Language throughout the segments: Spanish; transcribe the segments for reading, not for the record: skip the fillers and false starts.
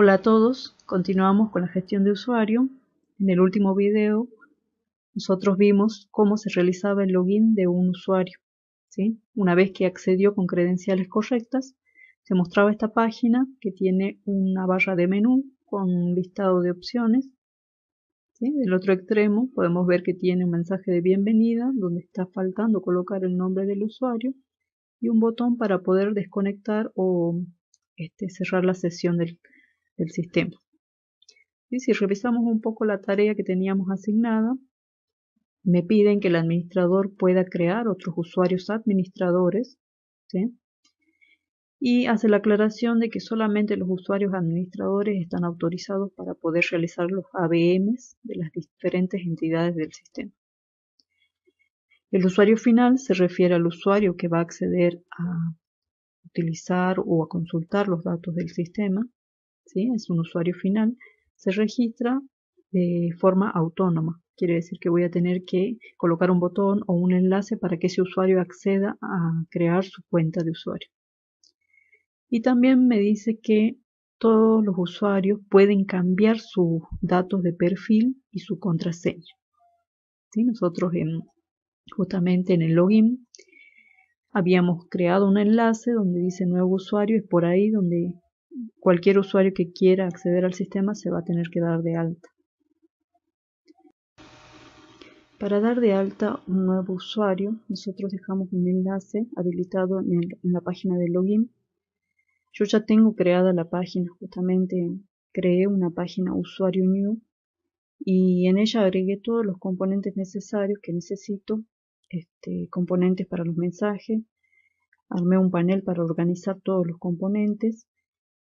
Hola a todos, continuamos con la gestión de usuario. En el último video nosotros vimos cómo se realizaba el login de un usuario, ¿sí? Una vez que accedió con credenciales correctas, se mostraba esta página que tiene una barra de menú con un listado de opciones, ¿sí? Del otro extremo podemos ver que tiene un mensaje de bienvenida donde está faltando colocar el nombre del usuario y un botón para poder desconectar o cerrar la sesión del sistema. Y si revisamos un poco la tarea que teníamos asignada, me piden que el administrador pueda crear otros usuarios administradores, ¿sí? Y hace la aclaración de que solamente los usuarios administradores están autorizados para poder realizar los ABMs de las diferentes entidades del sistema. El usuario final se refiere al usuario que va a acceder a utilizar o a consultar los datos del sistema, ¿sí? Es un usuario final. Se registra de forma autónoma. Quiere decir que voy a tener que colocar un botón o un enlace para que ese usuario acceda a crear su cuenta de usuario. Y también me dice que todos los usuarios pueden cambiar sus datos de perfil y su contraseña. ¿Sí? Nosotros justamente en el login habíamos creado un enlace donde dice nuevo usuario, es por ahí donde cualquier usuario que quiera acceder al sistema se va a tener que dar de alta. Para dar de alta un nuevo usuario, nosotros dejamos un enlace habilitado en la página de login. Yo ya tengo creada la página, justamente creé una página usuario new y en ella agregué todos los componentes necesarios que necesito, componentes para los mensajes, armé un panel para organizar todos los componentes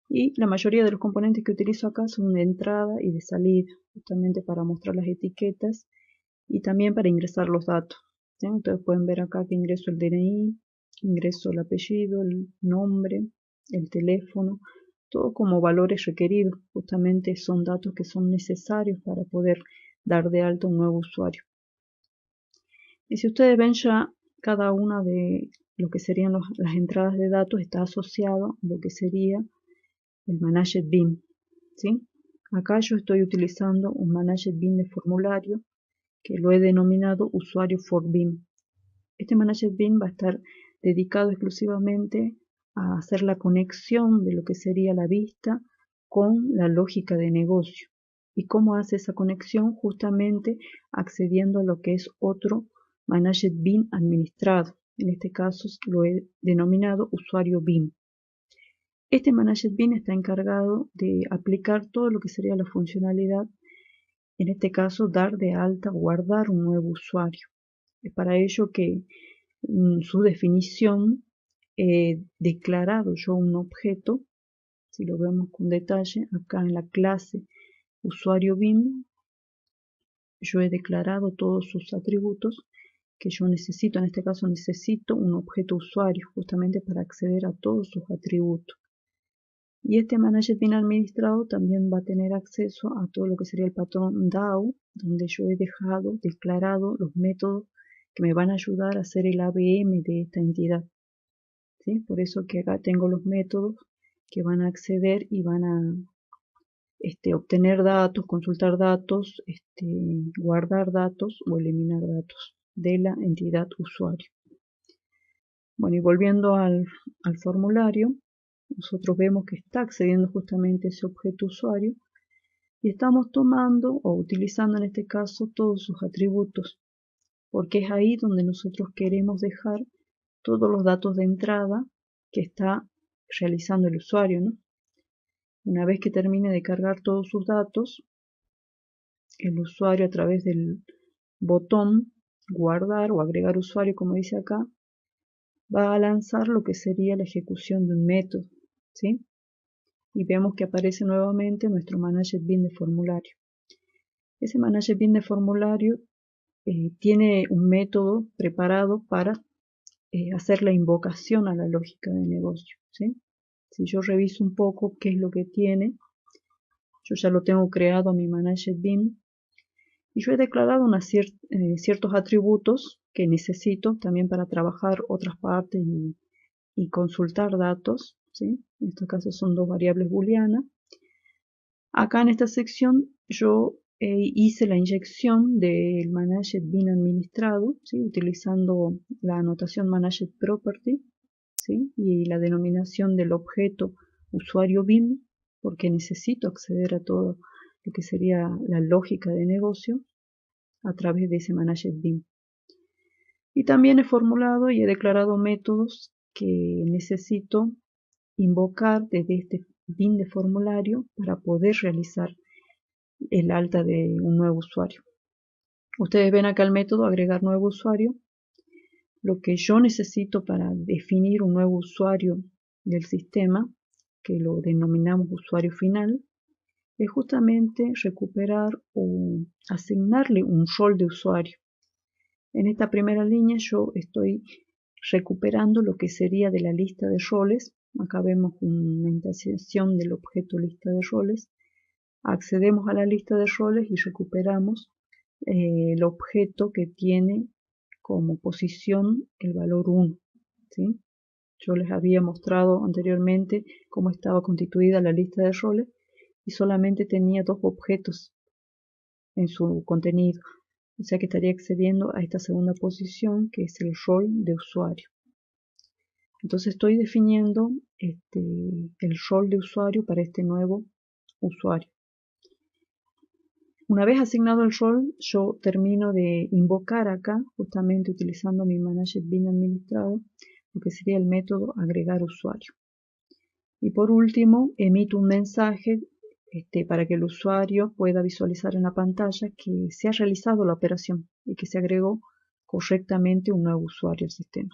y la mayoría de los componentes que utilizo acá son de entrada y de salida, justamente para mostrar las etiquetas y también para ingresar los datos, ¿sí? Ustedes pueden ver acá que ingreso el DNI, ingreso el apellido, el nombre, el teléfono, todo como valores requeridos, justamente son datos que son necesarios para poder dar de alta un nuevo usuario. Y si ustedes ven ya cada una de lo que serían las entradas de datos está asociado a lo que sería el Managed BIM, ¿sí? Acá yo estoy utilizando un Managed BIM de formulario que lo he denominado usuario for BIM. Este Managed BIM va a estar dedicado exclusivamente a hacer la conexión de lo que sería la vista con la lógica de negocio. ¿Y cómo hace esa conexión? Justamente accediendo a lo que es otro Managed BIM administrado. En este caso lo he denominado usuario BIM. Este Managed BIM está encargado de aplicar todo lo que sería la funcionalidad, en este caso dar de alta o guardar un nuevo usuario. Es para ello que en su definición he declarado yo un objeto, si lo vemos con detalle, acá en la clase usuario BIM, yo he declarado todos sus atributos que yo necesito. En este caso necesito un objeto usuario justamente para acceder a todos sus atributos. Y este Managed BIM administrado también va a tener acceso a todo lo que sería el patrón DAO, donde yo he declarado los métodos que me van a ayudar a hacer el ABM de esta entidad, ¿sí? Por eso que acá tengo los métodos que van a acceder y van a obtener datos, consultar datos, guardar datos o eliminar datos de la entidad usuario. Bueno, y volviendo al formulario, nosotros vemos que está accediendo justamente a ese objeto usuario y estamos tomando o utilizando en este caso todos sus atributos, porque es ahí donde nosotros queremos dejar todos los datos de entrada que está realizando el usuario, ¿no? Una vez que termine de cargar todos sus datos, el usuario a través del botón guardar o agregar usuario, como dice acá, va a lanzar lo que sería la ejecución de un método, ¿sí? Y vemos que aparece nuevamente nuestro Managed BIM de formulario. Ese Managed BIM de formulario tiene un método preparado para hacer la invocación a la lógica de negocio, ¿sí? Si yo reviso un poco qué es lo que tiene, yo ya lo tengo creado a mi Managed BIM y yo he declarado ciertos atributos que necesito también para trabajar otras partes y consultar datos, ¿sí? En estos casos son dos variables booleanas. Acá en esta sección yo hice la inyección del Managed Bean administrado, ¿sí? Utilizando la anotación Managed Property, ¿sí? Y la denominación del objeto usuario BIM, porque necesito acceder a todo lo que sería la lógica de negocio a través de ese Managed BIM. Y también he formulado y he declarado métodos que necesito invocar desde este BIM de formulario para poder realizar el alta de un nuevo usuario. Ustedes ven acá el método agregar nuevo usuario. Lo que yo necesito para definir un nuevo usuario del sistema, que lo denominamos usuario final, es justamente recuperar o asignarle un rol de usuario. En esta primera línea yo estoy recuperando lo que sería de la lista de roles. Acá vemos una iniciación del objeto lista de roles. Accedemos a la lista de roles y recuperamos el objeto que tiene como posición el valor 1. ¿Sí? Yo les había mostrado anteriormente cómo estaba constituida la lista de roles y solamente tenía 2 objetos en su contenido. O sea que estaría accediendo a esta segunda posición, que es el rol de usuario. Entonces estoy definiendo el rol de usuario para este nuevo usuario. Una vez asignado el rol, yo termino de invocar acá, justamente utilizando mi Managed Bean administrado, lo que sería el método agregar usuario. Y por último, emito un mensaje para que el usuario pueda visualizar en la pantalla que se ha realizado la operación y que se agregó correctamente un nuevo usuario al sistema.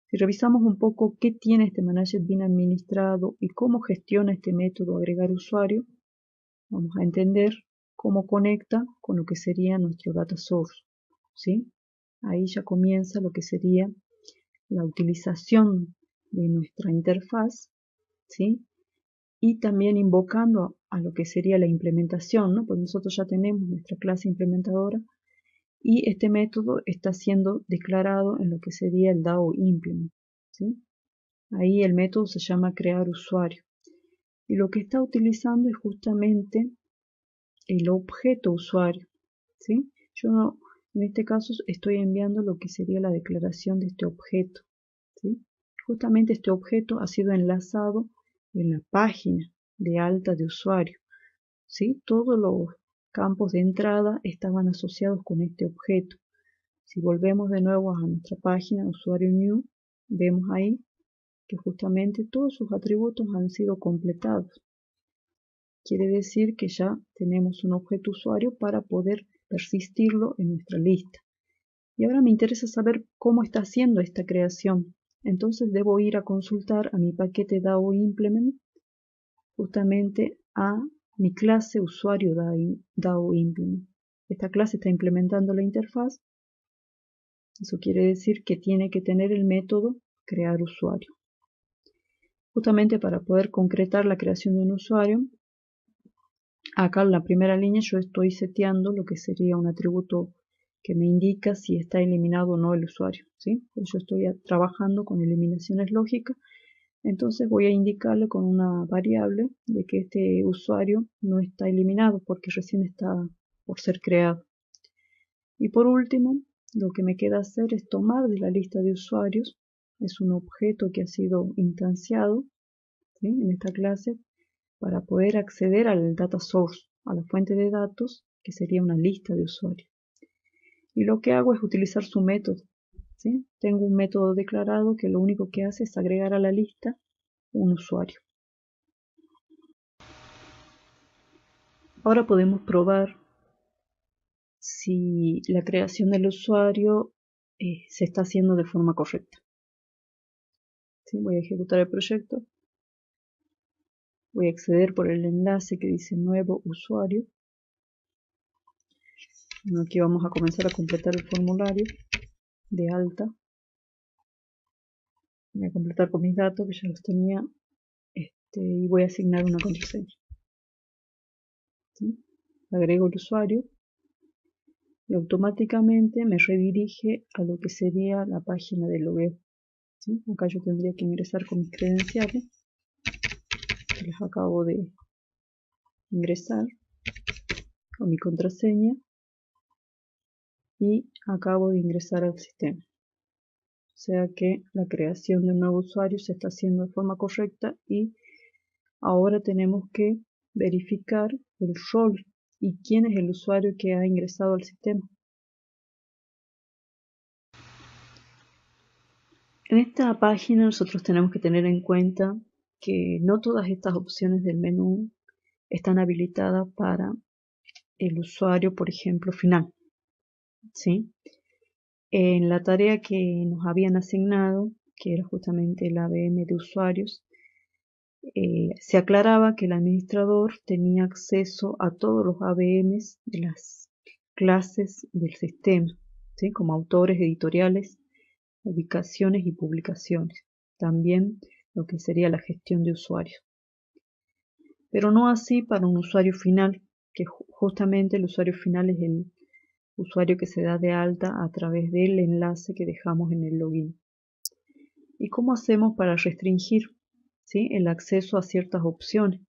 Si revisamos un poco qué tiene este Managed Bean administrado y cómo gestiona este método agregar usuario, vamos a entender cómo conecta con lo que sería nuestro data source, ¿sí? Ahí ya comienza lo que sería la utilización de nuestra interfaz, ¿sí? Y también invocando a lo que sería la implementación, ¿no? Porque nosotros ya tenemos nuestra clase implementadora y este método está siendo declarado en lo que sería el DAO implement, ¿sí? Ahí el método se llama crear usuario y lo que está utilizando es justamente el objeto usuario, ¿sí? Yo no, en este caso estoy enviando lo que sería la declaración de este objeto, ¿sí? Justamente este objeto ha sido enlazado en la página de alta de usuario, ¿sí? Todos los campos de entrada estaban asociados con este objeto. Si volvemos de nuevo a nuestra página usuario new, vemos ahí que justamente todos sus atributos han sido completados. Quiere decir que ya tenemos un objeto usuario para poder persistirlo en nuestra lista. Y ahora me interesa saber cómo está haciendo esta creación. Entonces debo ir a consultar a mi paquete DAO implement, justamente a mi clase usuario DAO implement. Esta clase está implementando la interfaz. Eso quiere decir que tiene que tener el método crear usuario. Justamente para poder concretar la creación de un usuario, acá en la primera línea yo estoy seteando lo que sería un atributo que me indica si está eliminado o no el usuario, ¿sí? Yo estoy trabajando con eliminaciones lógicas, entonces voy a indicarle con una variable de que este usuario no está eliminado porque recién está por ser creado. Y por último, lo que me queda hacer es tomar de la lista de usuarios, es un objeto que ha sido instanciado, ¿sí? En esta clase, para poder acceder al data source, a la fuente de datos, que sería una lista de usuarios. Y lo que hago es utilizar su método, ¿sí? Tengo un método declarado que lo único que hace es agregar a la lista un usuario. Ahora podemos probar si la creación del usuario se está haciendo de forma correcta. ¿Sí? Voy a ejecutar el proyecto. Voy a acceder por el enlace que dice nuevo usuario. Bueno, aquí vamos a comenzar a completar el formulario de alta. Voy a completar con mis datos que ya los tenía y voy a asignar una contraseña. ¿Sí? Agrego el usuario y automáticamente me redirige a lo que sería la página de logueo. ¿Sí? Acá yo tendría que ingresar con mis credenciales que les acabo de ingresar con mi contraseña y acabo de ingresar al sistema. O sea que la creación de un nuevo usuario se está haciendo de forma correcta y ahora tenemos que verificar el rol y quién es el usuario que ha ingresado al sistema. En esta página nosotros tenemos que tener en cuenta que no todas estas opciones del menú están habilitadas para el usuario, por ejemplo, final, ¿sí? En la tarea que nos habían asignado, que era justamente el ABM de usuarios, se aclaraba que el administrador tenía acceso a todos los ABMs de las clases del sistema, ¿sí? Como autores, editoriales, ubicaciones y publicaciones. También lo que sería la gestión de usuarios. Pero no así para un usuario final, que justamente el usuario final es el usuario que se da de alta a través del enlace que dejamos en el login. ¿Y cómo hacemos para restringir, ¿sí?, el acceso a ciertas opciones?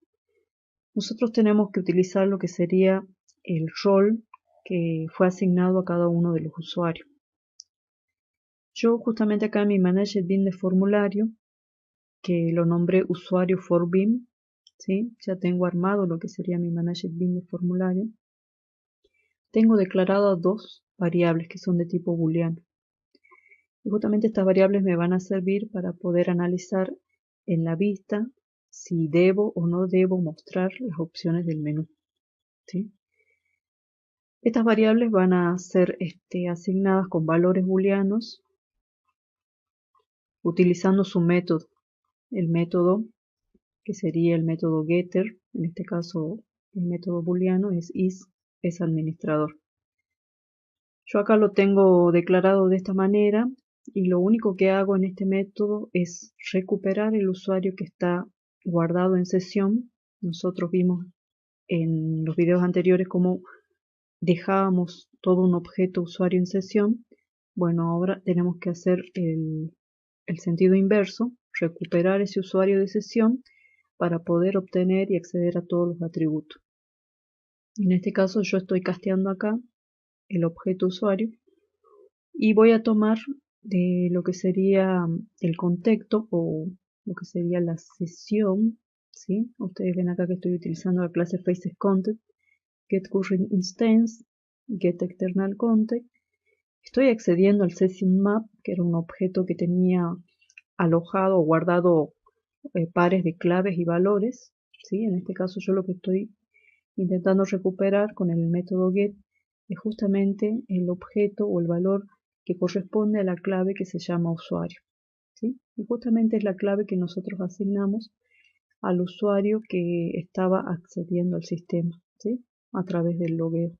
Nosotros tenemos que utilizar lo que sería el rol que fue asignado a cada uno de los usuarios. Yo justamente acá en mi Managed BIM de formulario, que lo nombré usuario for BIM, ¿sí? Ya tengo armado lo que sería mi Managed BIM de formulario. Tengo declaradas dos variables que son de tipo booleano. Y justamente estas variables me van a servir para poder analizar en la vista si debo o no debo mostrar las opciones del menú, ¿sí? Estas variables van a ser asignadas con valores booleanos utilizando su método. El método que sería el método getter, en este caso el método booleano es administrador. Yo acá lo tengo declarado de esta manera y lo único que hago en este método es recuperar el usuario que está guardado en sesión. Nosotros vimos en los videos anteriores cómo dejábamos todo un objeto usuario en sesión. Bueno, ahora tenemos que hacer el sentido inverso, recuperar ese usuario de sesión para poder obtener y acceder a todos los atributos. En este caso yo estoy casteando acá el objeto usuario y voy a tomar de lo que sería el contexto o lo que sería la sesión, ¿sí? Ustedes ven acá que estoy utilizando la clase FacesContent, getCurrentInstance, getExternalContext. Estoy accediendo al SessionMap, que era un objeto que tenía alojado o guardado pares de claves y valores, ¿sí? En este caso yo lo que estoy intentando recuperar con el método get es justamente el objeto o el valor que corresponde a la clave que se llama usuario, ¿sí? Y justamente es la clave que nosotros asignamos al usuario que estaba accediendo al sistema, ¿sí?, a través del logueo.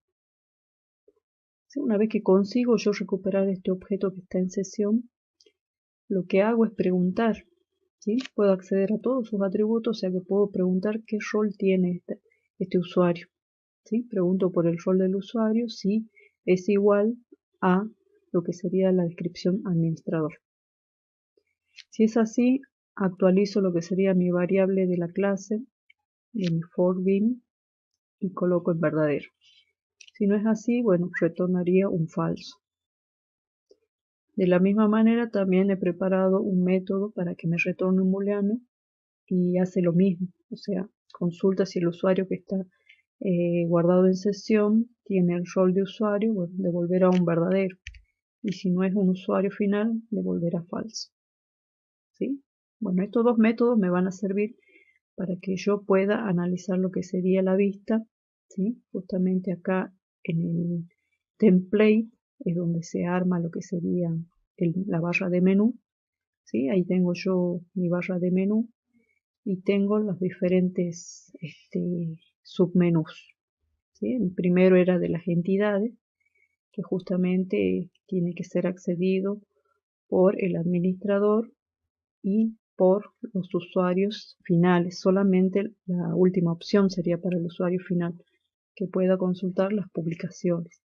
¿Sí? Una vez que consigo yo recuperar este objeto que está en sesión, lo que hago es preguntar, ¿sí? Puedo acceder a todos sus atributos, o sea que puedo preguntar qué rol tiene este usuario, ¿sí? Pregunto por el rol del usuario si es igual a lo que sería la descripción administrador. Si es así, actualizo lo que sería mi variable de la clase de mi for BIM y coloco en verdadero. Si no es así, bueno, retornaría un falso. De la misma manera también he preparado un método para que me retorne un booleano y hace lo mismo, o sea, consulta si el usuario que está guardado en sesión tiene el rol de usuario, bueno, devolverá un verdadero, y si no es un usuario final, devolverá falso, ¿sí? Bueno, estos dos métodos me van a servir para que yo pueda analizar lo que sería la vista, ¿sí? Justamente acá en el template es donde se arma lo que sería la barra de menú, ¿sí? Ahí tengo yo mi barra de menú y tengo los diferentes submenús, ¿sí? El primero era de las entidades, que justamente tiene que ser accedido por el administrador y por los usuarios finales. Solamente la última opción sería para el usuario final, que pueda consultar las publicaciones,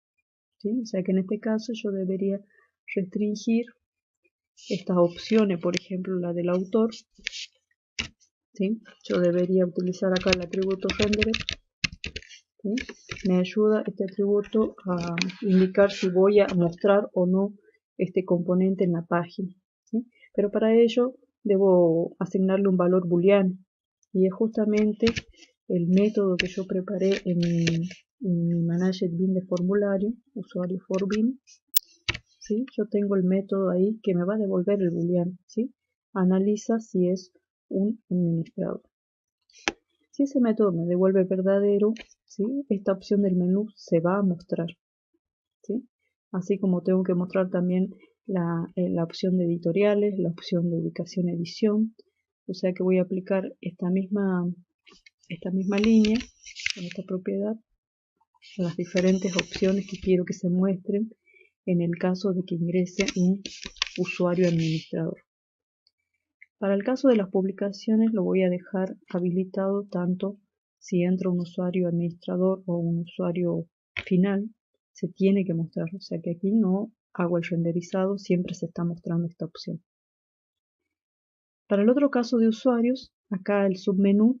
¿sí? O sea que en este caso yo debería restringir estas opciones, por ejemplo la del autor, ¿sí? Yo debería utilizar acá el atributo rendered ¿sí? Me ayuda este atributo a indicar si voy a mostrar o no este componente en la página, ¿sí? Pero para ello debo asignarle un valor booleano, y es justamente el método que yo preparé en mi manager bin de formulario, usuario for bin, ¿sí? Yo tengo el método ahí que me va a devolver el booleano, ¿sí? Analiza si es un administrador. Si ese método me devuelve verdadero, ¿sí? Esta opción del menú se va a mostrar, ¿sí? Así como tengo que mostrar también la opción de editoriales, la opción de ubicación edición. O sea que voy a aplicar esta misma línea con esta propiedad a las diferentes opciones que quiero que se muestren en el caso de que ingrese un usuario administrador. Para el caso de las publicaciones lo voy a dejar habilitado tanto si entra un usuario administrador o un usuario final, se tiene que mostrar. O sea que aquí no hago el renderizado, siempre se está mostrando esta opción. Para el otro caso de usuarios, acá el submenú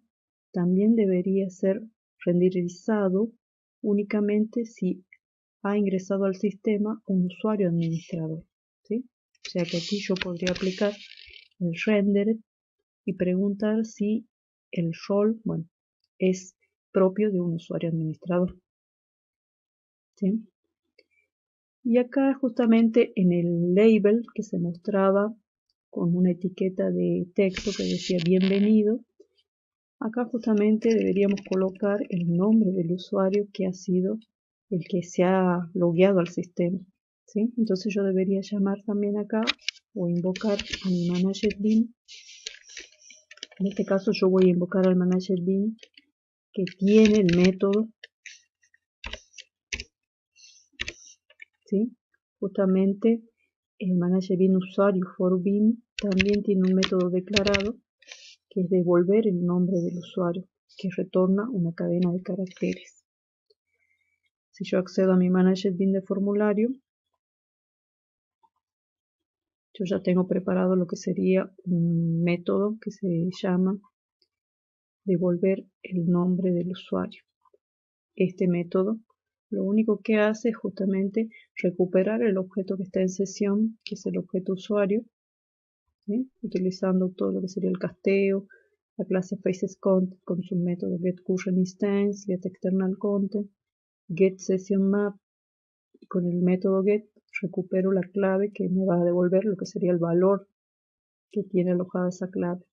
también debería ser renderizado únicamente si ha ingresado al sistema un usuario administrador, ¿sí? O sea que aquí yo podría aplicar el render y preguntar si el rol, bueno, es propio de un usuario administrador, ¿sí? Y acá justamente en el label que se mostraba con una etiqueta de texto que decía bienvenido, acá justamente deberíamos colocar el nombre del usuario que ha sido el que se ha logueado al sistema, ¿sí? Entonces yo debería llamar también acá o invocar a mi manager bin. En este caso yo voy a invocar al manager bin que tiene el método, ¿sí? Justamente el manager bin usuario for bin también tiene un método declarado que es devolver el nombre del usuario, que retorna una cadena de caracteres. Si yo accedo a mi manager bin de formulario, yo ya tengo preparado lo que sería un método que se llama devolver el nombre del usuario. Este método lo único que hace es justamente recuperar el objeto que está en sesión, que es el objeto usuario, ¿sí? Utilizando todo lo que sería el casteo, la clase FacesContent con su método getCurrentInstance, getExternalContent, getSessionMap, y con el método get recupero la clave que me va a devolver lo que sería el valor que tiene alojada esa clave.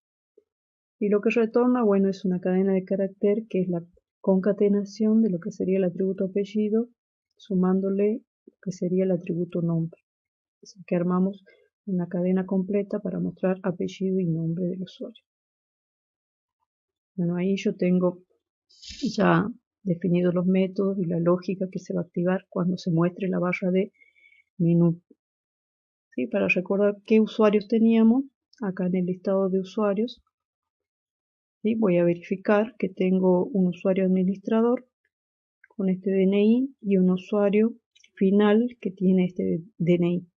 Y lo que retorna, bueno, es una cadena de carácter que es la concatenación de lo que sería el atributo apellido, sumándole lo que sería el atributo nombre. Así que armamos una cadena completa para mostrar apellido y nombre del usuario. Bueno, ahí yo tengo ya definidos los métodos y la lógica que se va a activar cuando se muestre la barra de menú. ¿Sí? Para recordar qué usuarios teníamos, acá en el listado de usuarios, ¿sí? Voy a verificar que tengo un usuario administrador con este DNI y un usuario final que tiene este DNI.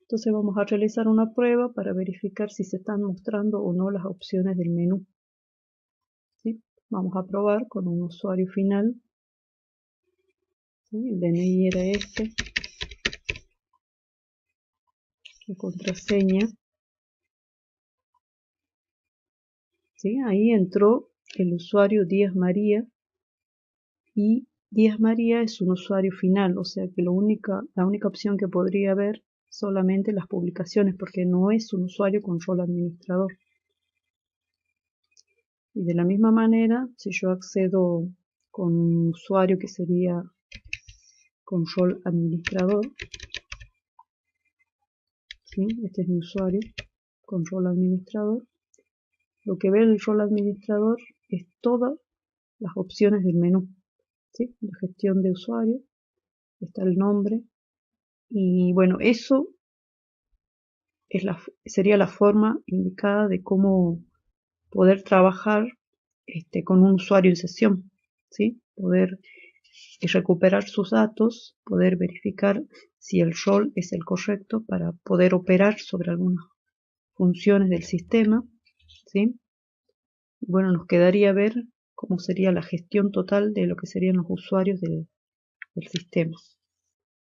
Entonces vamos a realizar una prueba para verificar si se están mostrando o no las opciones del menú, ¿sí? Vamos a probar con un usuario final, ¿sí? El DNI era este, la contraseña, ¿sí? Ahí entró el usuario Díaz María, y Díaz María es un usuario final, o sea que la única opción que podría haber solamente las publicaciones, porque no es un usuario con rol administrador. Y de la misma manera, si yo accedo con un usuario que sería con rol administrador, ¿sí? Este es mi usuario con rol administrador, lo que ve el rol administrador es todas las opciones del menú, ¿sí? La gestión de usuario, está el nombre, y bueno, eso es sería la forma indicada de cómo poder trabajar con un usuario en sesión, ¿sí? Poder recuperar sus datos, poder verificar si el rol es el correcto para poder operar sobre algunas funciones del sistema, ¿sí? Bueno, nos quedaría ver cómo sería la gestión total de lo que serían los usuarios del sistema.